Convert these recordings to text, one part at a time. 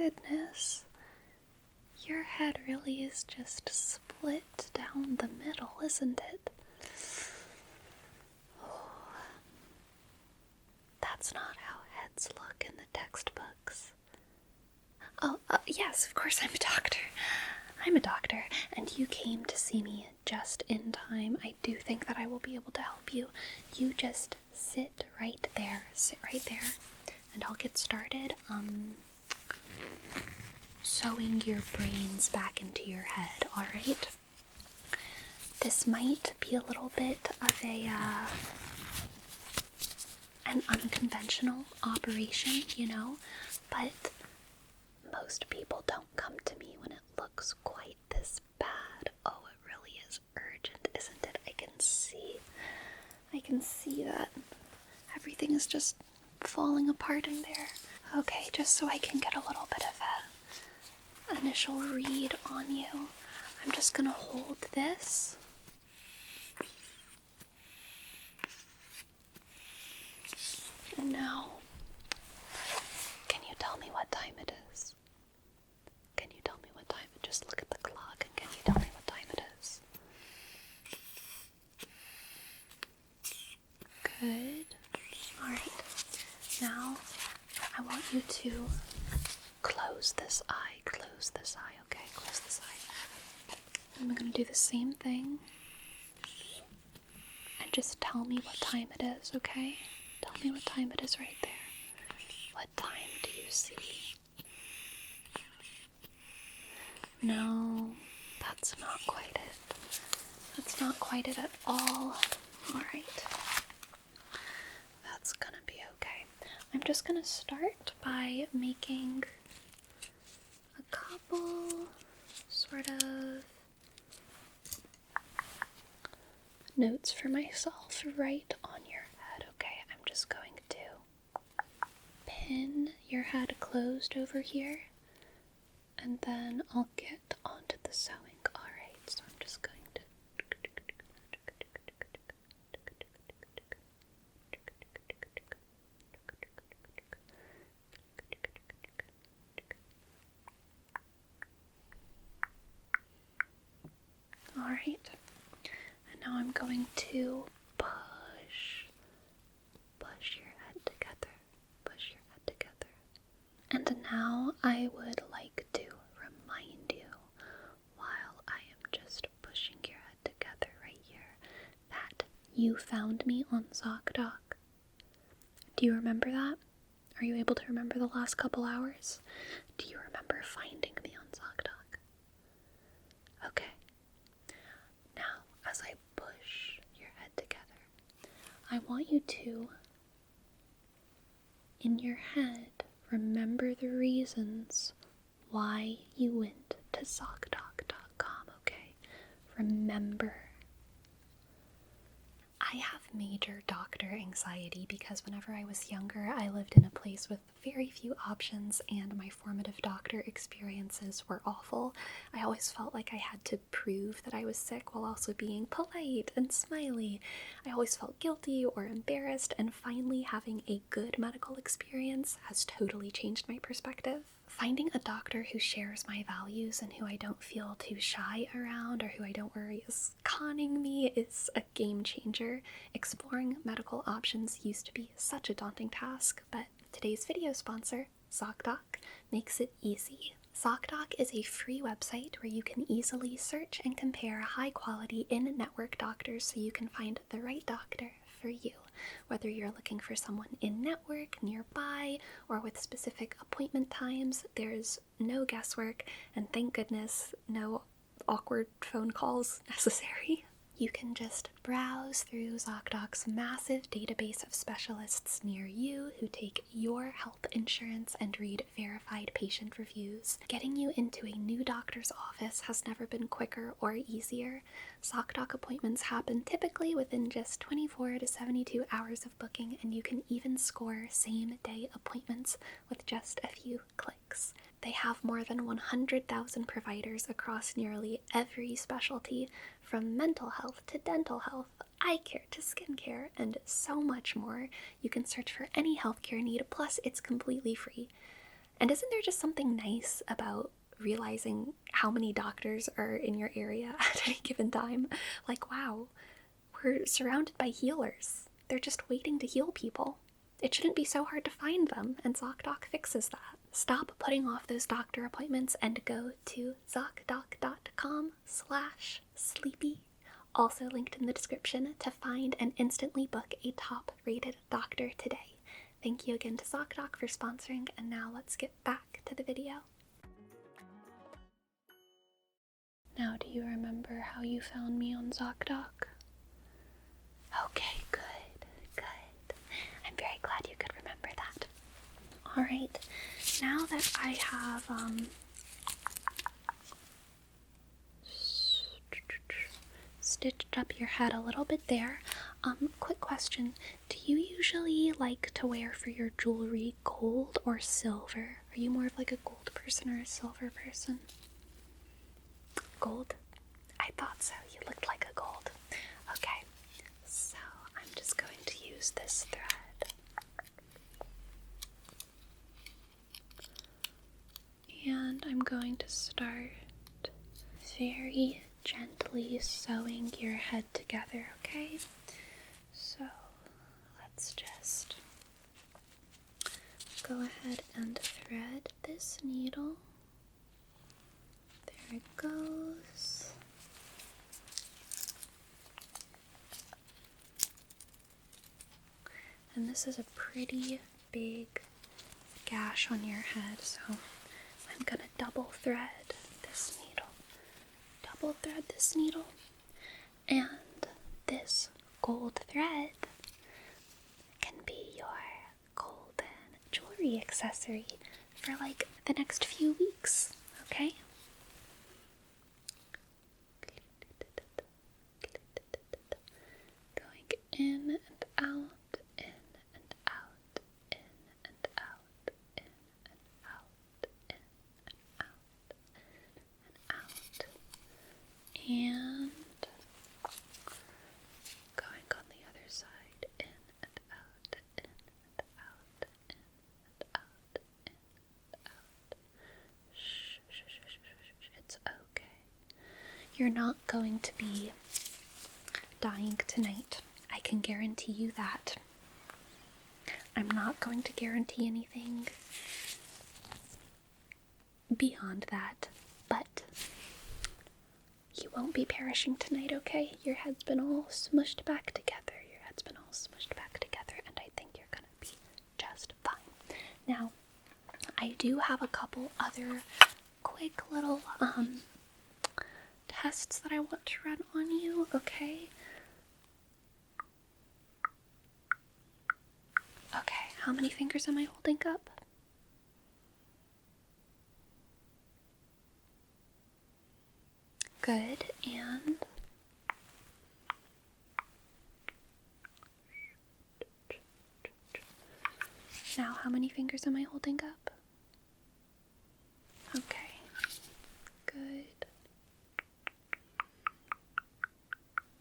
goodness. Your head really is just split down the middle, isn't it? Oh, that's not how heads look in the textbooks. Oh, yes, of course I'm a doctor. I'm a doctor, and you came to see me just in time. I do think that I will be able to help you. You just sit right there, and I'll get started, sewing your brains back into your head, alright? This might be a little bit of an unconventional operation, but most people don't come to me when it looks quite this bad. Oh, it really is urgent, isn't it? I can see that everything is just falling apart in there. Okay, just so I can get a little bit of an initial read on you, I'm just gonna hold this. And now, can you tell me what time it is? Can you tell me what time? Just look at the clock and can you tell me what time it is? Good. Alright. Now, I want you to close this eye, okay? Close this eye. And I'm going to do the same thing. And just tell me what time it is, okay? Tell me what time it is right there. What time do you see? No, that's not quite it. That's not quite it at all. Alright. That's gonna be okay. I'm just gonna start by making a couple sort of notes for myself right on your head. Okay, I'm just going to pin your head closed over here, and then I'll get onto the sewing. Alright, so I'm just going to Alright, and now I'm going to push your head together, And now I would like to remind you, while I am just pushing your head together right here, that you found me on ZocDoc. Do you remember that? Are you able to remember the last couple hours? Do you remember finding me on ZocDoc? Okay. Now, as I push your head together, I want you to, in your head, remember the reasons why you went to ZocDoc.com, okay? Remember. I have major doctor anxiety because whenever I was younger, I lived in a place with very few options and my formative doctor experiences were awful. I always felt like I had to prove that I was sick while also being polite and smiley. I always felt guilty or embarrassed, and finally having a good medical experience has totally changed my perspective. Finding a doctor who shares my values and who I don't feel too shy around or who I don't worry is conning me is a game changer. Exploring medical options used to be such a daunting task, but today's video sponsor, ZocDoc, makes it easy. ZocDoc is a free website where you can easily search and compare high-quality in-network doctors so you can find the right doctor for you. Whether you're looking for someone in-network, nearby, or with specific appointment times, there's no guesswork, and thank goodness, no awkward phone calls necessary. You can just browse through ZocDoc's massive database of specialists near you who take your health insurance and read verified patient reviews. Getting you into a new doctor's office has never been quicker or easier. ZocDoc appointments happen typically within just 24 to 72 hours of booking, and you can even score same-day appointments with just a few clicks. They have more than 100,000 providers across nearly every specialty, from mental health to dental health, eye care to skincare, and so much more. You can search for any healthcare need, plus it's completely free. And isn't there just something nice about realizing how many doctors are in your area at any given time? Like, wow, we're surrounded by healers. They're just waiting to heal people. It shouldn't be so hard to find them, and ZocDoc fixes that. Stop putting off those doctor appointments and go to ZocDoc.com/sleepy, also linked in the description, to find and instantly book a top-rated doctor today. Thank you again to ZocDoc for sponsoring, and now let's get back to the video. Now, do you remember how you found me on ZocDoc? Okay, good, good. I'm very glad you could remember that. Alright, now that I have, stitched up your head a little bit there, quick question. Do you usually like to wear for your jewelry gold or silver? Are you more of like a gold person or a silver person? Gold? I thought so. You looked like a gold. Okay, so I'm just going to use this thread. And I'm going to start very gently sewing your head together, okay? So let's just go ahead and thread this needle. There it goes. And this is a pretty big gash on your head, so I'm gonna double thread this needle. Double thread this needle, and this gold thread can be your golden jewelry accessory for like the next few weeks, okay? Going in and out, in and out, in and out, in and out, in and out, and out. And going on the other side, in and out, in and out, in and out, in and out. Shh, shh, shh, shh, shh, shh. It's okay. You're not going to be dying tonight. I can guarantee you that. I'm not going to guarantee anything beyond that, but you won't be perishing tonight, okay? Your head's been all smushed back together. Your head's been all smushed back together, and I think you're gonna be just fine. Now, I do have a couple other quick little tests that I want to run on you, okay? Okay, how many fingers am I holding up? Good, and now how many fingers am I holding up? Okay, good.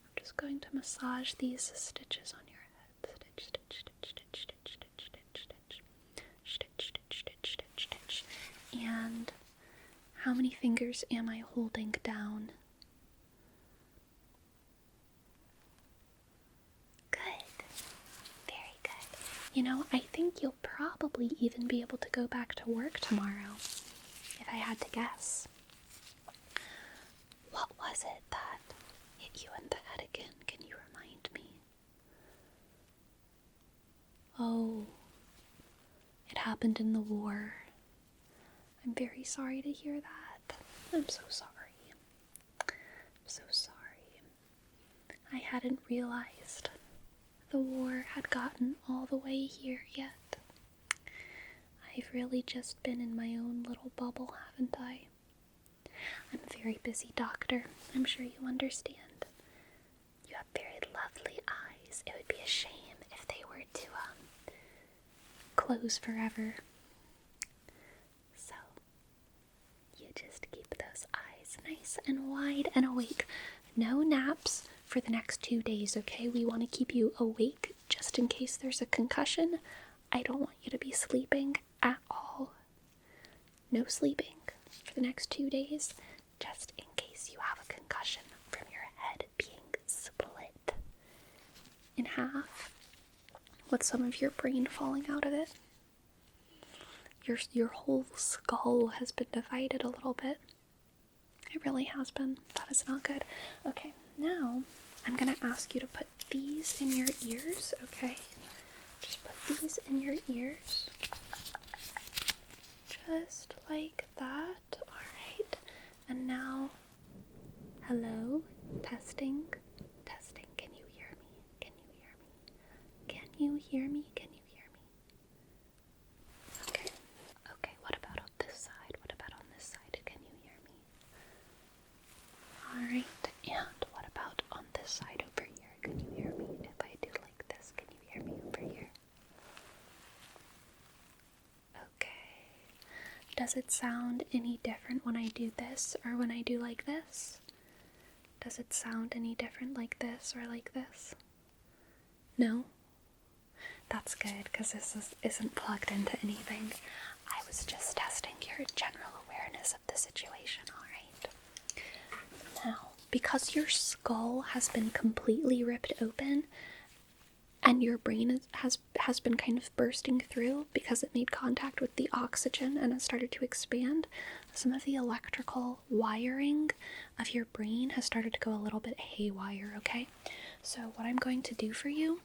I'm just going to massage these stitches on your head. Stitch, stitch, stitch, stitch, stitch, stitch, stitch, stitch, stitch, stitch, stitch, stitch, stitch. And how many fingers am I holding down? Good. Very good. You know, I think you'll probably even be able to go back to work tomorrow, if I had to guess. What was it that hit you in the head again? Can you remind me? Oh, it happened in the war. I'm very sorry to hear that. I'm so sorry. I'm so sorry. I hadn't realized the war had gotten all the way here yet. I've really just been in my own little bubble, haven't I? I'm a very busy doctor. I'm sure you understand. You have very lovely eyes. It would be a shame if they were to, close forever. So, you just keep those eyes nice and wide and awake. No naps for the next 2 days, okay? We want to keep you awake just in case there's a concussion. I don't want you to be sleeping at all. no sleeping for the next 2 days, just in case you have a concussion from your head being split in half with some of your brain falling out of it. Your whole skull has been divided a little bit. It really has been. That is not good. Okay, now I'm going to ask you to put these in your ears, okay? Just put these in your ears. Just like that. Alright. And now, hello? Testing? Testing. Can you hear me? Can you hear me? Can you hear me? Can you hear me? Okay. Okay, what about on this side? What about on this side? Can you hear me? Alright, and what about on this side over here? Can you hear me? If I do like this, can you hear me over here? Okay. Does it sound any different when I do this or when I do like this? Does it sound any different like this or like this? No? That's good, because this isn't plugged into anything. I was just testing your general awareness of the situation, alright? Now, because your skull has been completely ripped open, and your brain has been kind of bursting through because it made contact with the oxygen and it started to expand, some of the electrical wiring of your brain has started to go a little bit haywire, okay? So what I'm going to do for you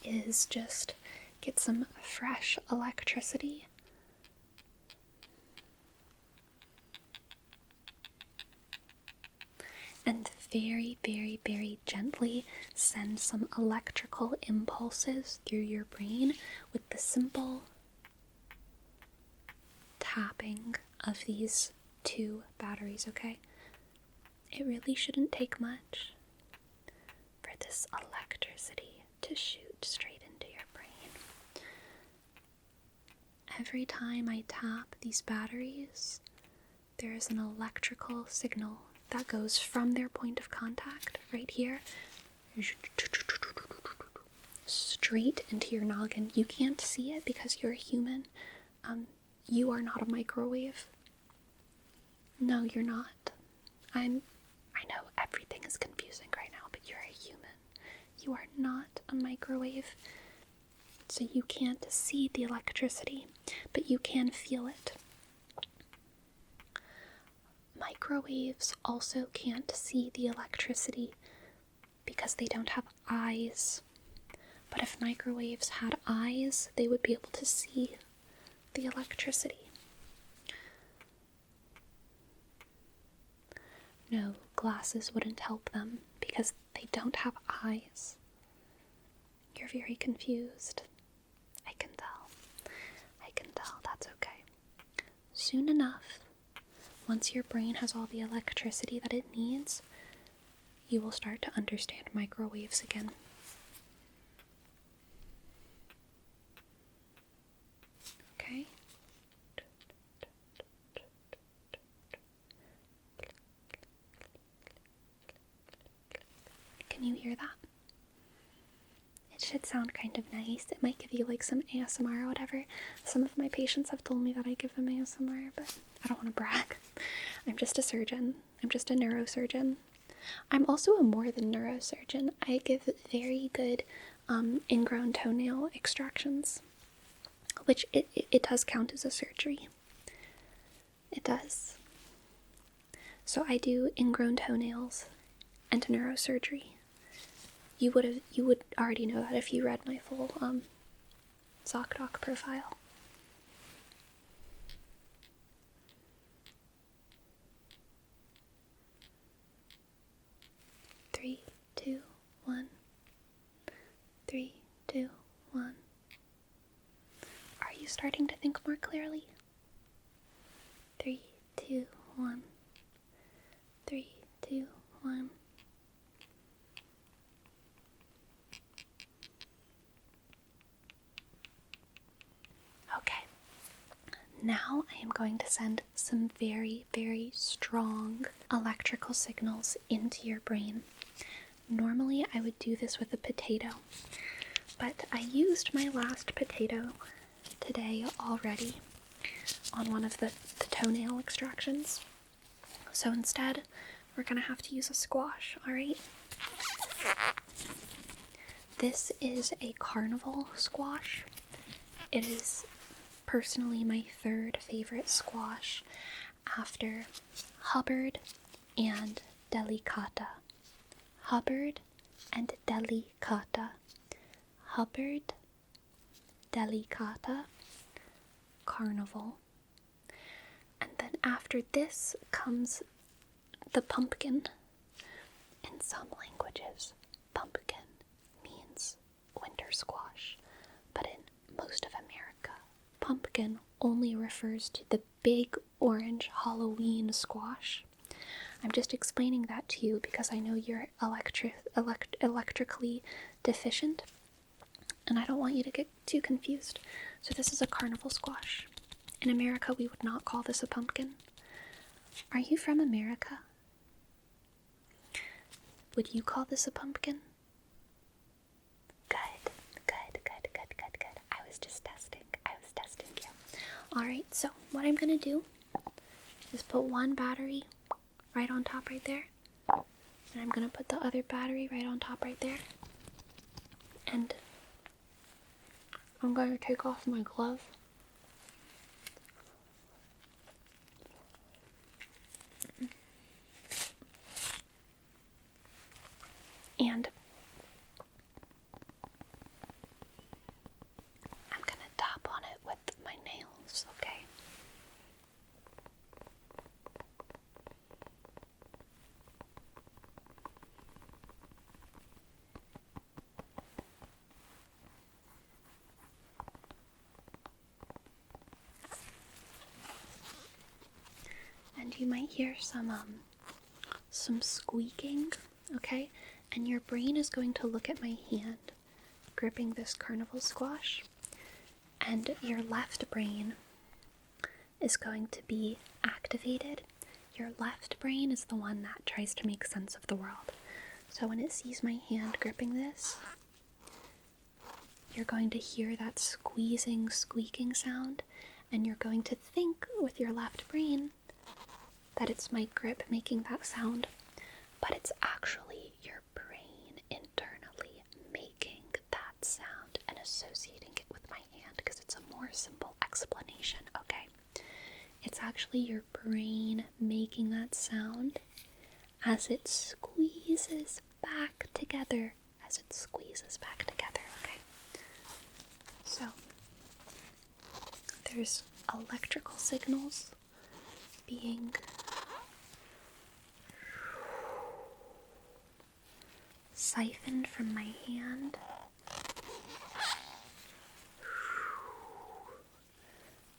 is just get some fresh electricity. And very, very, very gently send some electrical impulses through your brain with the simple tapping of these 2 batteries, okay? It really shouldn't take much for this electricity to shoot straight into your brain. Every time I tap these batteries, there is an electrical signal that goes from their point of contact right here straight into your noggin. You can't see it because you're a human. You are not a microwave. No, you're not. I know everything is confusing right now, but you're a human. You are not a microwave. So you can't see the electricity, but you can feel it. Microwaves also can't see the electricity because they don't have eyes. But if microwaves had eyes, they would be able to see the electricity. No, glasses wouldn't help them because they don't have eyes. You're very confused. I can tell. That's okay. Soon enough, once your brain has all the electricity that it needs, you will start to understand microwaves again. Okay? Can you hear that? It should sound kind of nice. It might give you like some ASMR or whatever. Some of my patients have told me that I give them ASMR, but I don't want to brag. I'm just a surgeon. I'm just a neurosurgeon. I'm also a more than neurosurgeon. I give very good ingrown toenail extractions, which it does count as a surgery. It does. So I do ingrown toenails and neurosurgery. You would already know that if you read my full ZocDoc profile. Three, two, one. 3, 2, 1. Are you starting to think more clearly? 3, 2, 1. 3, 2, 1. Okay. Now I am going to send some very, very strong electrical signals into your brain. Normally I would do this with a potato, but I used my last potato today already, on one of the toenail extractions. So instead, we're going to have to use a squash, alright? This is a carnival squash. It is personally my third favorite squash after Hubbard and Delicata. Hubbard and Delicata. Hubbard, Delicata, Carnival. And then after this comes the pumpkin. In some languages, pumpkin means winter squash, but in most of America, pumpkin only refers to the big orange Halloween squash. I'm just explaining that to you because I know you're electrically deficient, and I don't want you to get too confused. So this is a carnival squash. In America, we would not call this a pumpkin. Are you from America? Would you call this a pumpkin? Good. I was just testing. you. Alright, so what I'm going to do is put one battery right on top right there. And I'm going to put the other battery right on top right there. And I'm going to take off my glove. And I'm going to tap on it with my nails, okay? And you might hear some squeaking, okay? And your brain is going to look at my hand gripping this carnival squash, and your left brain is going to be activated. Your left brain is the one that tries to make sense of the world. So when it sees my hand gripping this, you're going to hear that squeezing, squeaking sound, and you're going to think with your left brain that it's my grip making that sound, but it's actually your brain internally making that sound and associating it with my hand, because it's a more simple explanation, okay? It's actually your brain making that sound as it squeezes back together, okay? So, there's electrical signals being siphoned from my hand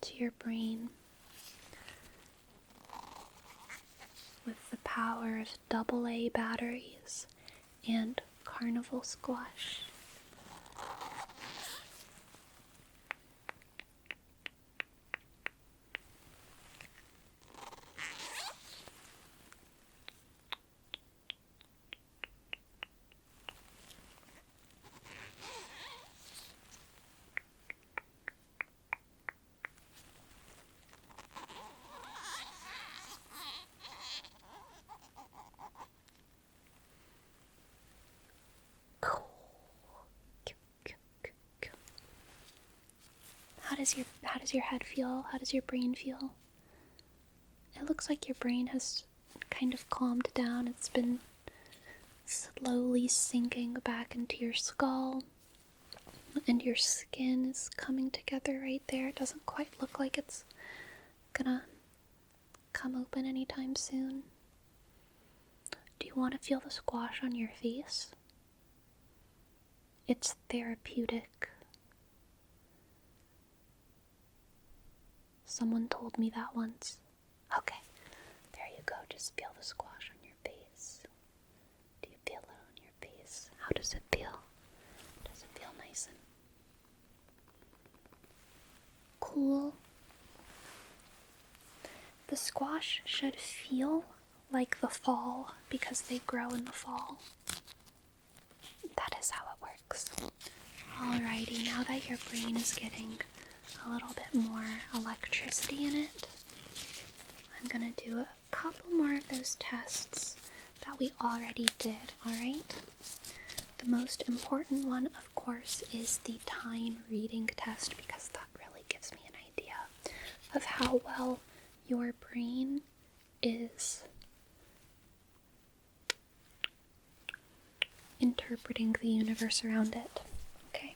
to your brain with the power of AA batteries and carnival squash. How does your head feel? How does your brain feel? It looks like your brain has kind of calmed down. It's been slowly sinking back into your skull, and your skin is coming together right there. It doesn't quite look like it's gonna come open anytime soon. Do you want to feel the squash on your face? It's therapeutic. Someone told me that once. Okay, there you go. Just feel the squash on your face. Do you feel it on your face? How does it feel? Does it feel nice and cool? The squash should feel like the fall because they grow in the fall. That is how it works. Alrighty, now that your brain is getting a little bit more electricity in it. I'm gonna do a couple more of those tests that we already did, alright? The most important one, of course, is the time reading test because that really gives me an idea of how well your brain is interpreting the universe around it. Okay.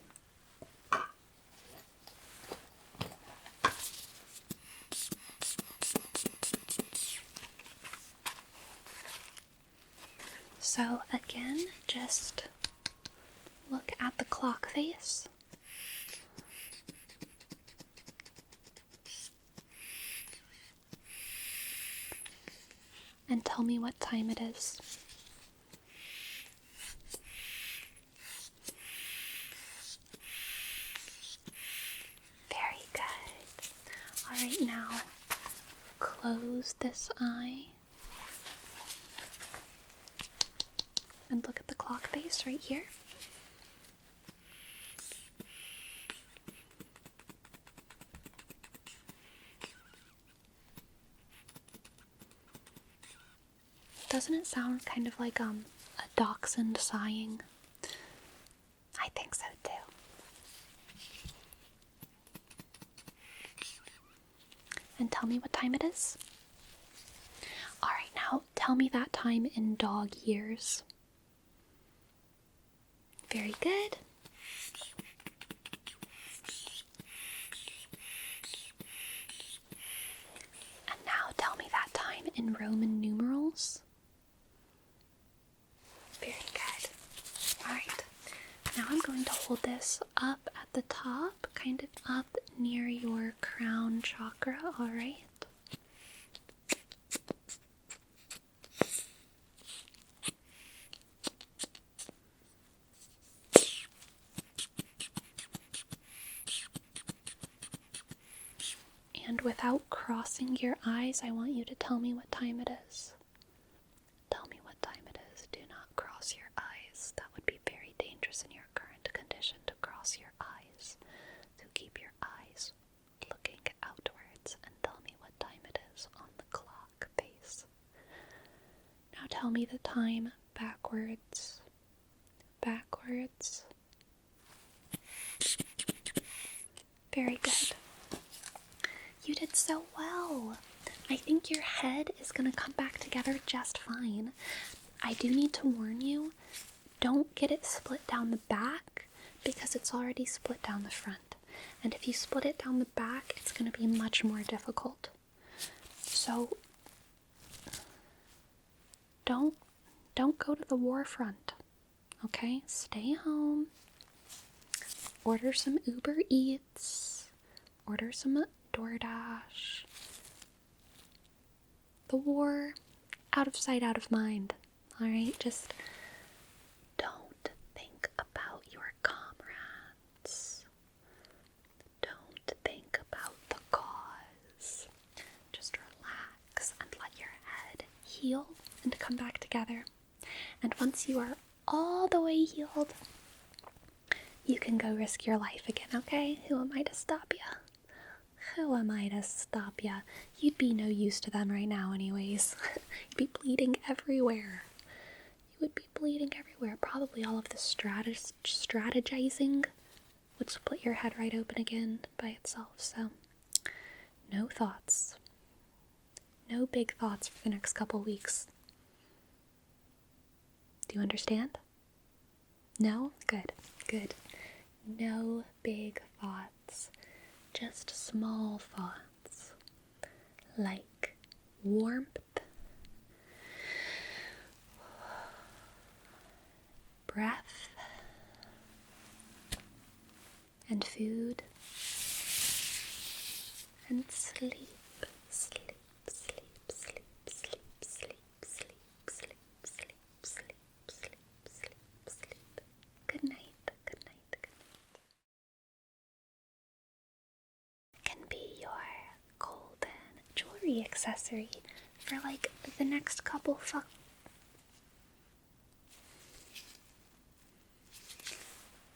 So again, just look at the clock face. And tell me what time it is. Very good. Alright, now close this eye and look at the clock face right here. Doesn't it sound kind of like a dachshund sighing? I think so too. And tell me what time it is. Alright, now tell me that time in dog years. Very good. And now tell me that time in Roman numerals. Very good. Alright. Now I'm going to hold this up at the top, kind of up near your crown chakra, alright? And without crossing your eyes, I want you to tell me what time it is. Tell me what time it is. Do not cross your eyes. That would be very dangerous in your current condition to cross your eyes. So keep your eyes looking outwards and tell me what time it is on the clock face. Now tell me the time backwards. Backwards. Very good. You did so well. I think your head is going to come back together just fine. I do need to warn you, don't get it split down the back because it's already split down the front. And if you split it down the back, it's going to be much more difficult. So don't go to the war front. Okay? Stay home. Order some Uber Eats. Order some DoorDash. The war, out of sight, out of mind. Alright? Just don't think about your comrades. Don't think about the cause. Just relax and let your head heal and come back together. And once you are all the way healed, you can go risk your life again, okay? Who am I to stop ya? Who am I to stop ya? You'd be no use to them right now anyways. You'd be bleeding everywhere. You would be bleeding everywhere. Probably all of the strategizing would split your head right open again by itself, so no thoughts. No big thoughts for the next couple weeks. Do you understand? No? Good. Good. No big thoughts. Just small thoughts. Like warmth, breath, and food, and sleep. Sleep, sleep, sleep, sleep, sleep, sleep, sleep, sleep, sleep, sleep, sleep, sleep. Good night, good night, good night. Can be your golden jewelry accessory for like the next couple